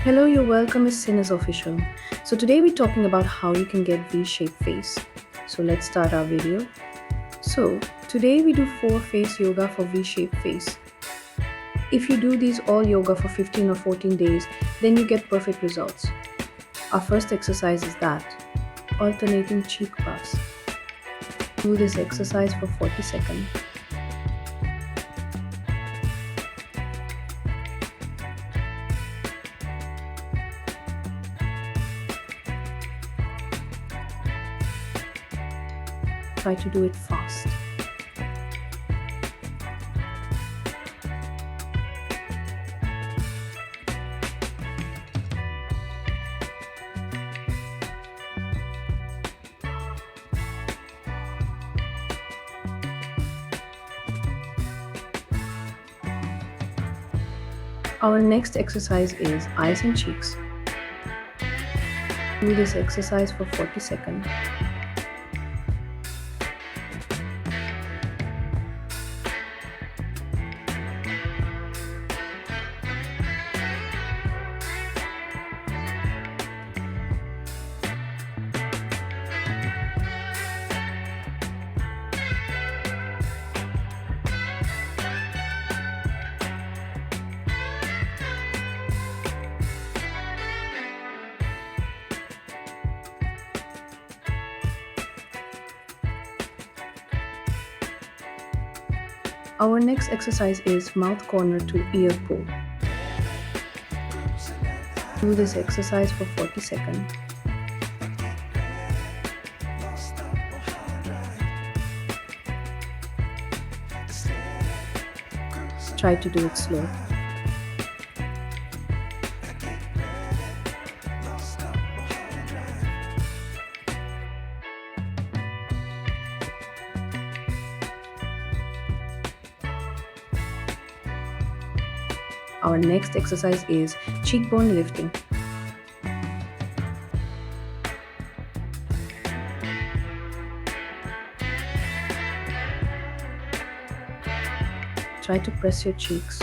Hello, you're welcome is Cenaz official. So today we're talking about how you can get V-shaped face. So let's start our video. So today we do 4 face yoga for V-shaped face. If you do these all yoga for 15 or 14 days, then you get perfect results. Our first exercise is that, alternating cheek puffs. Do this exercise for 40 seconds. Try to do it fast. Our next exercise is eyes and cheeks. Do this exercise for 40 seconds. Our next exercise is mouth corner to ear pull. Do this exercise for 40 seconds. Try to do it slow. Our next exercise is cheekbone lifting. Try to press your cheeks.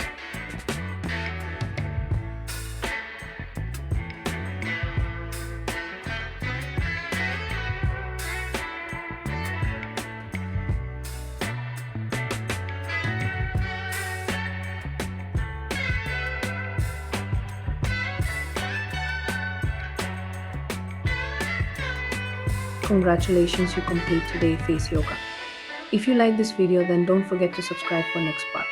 Congratulations, you complete today face yoga. If you like this video, then don't forget to subscribe for next part.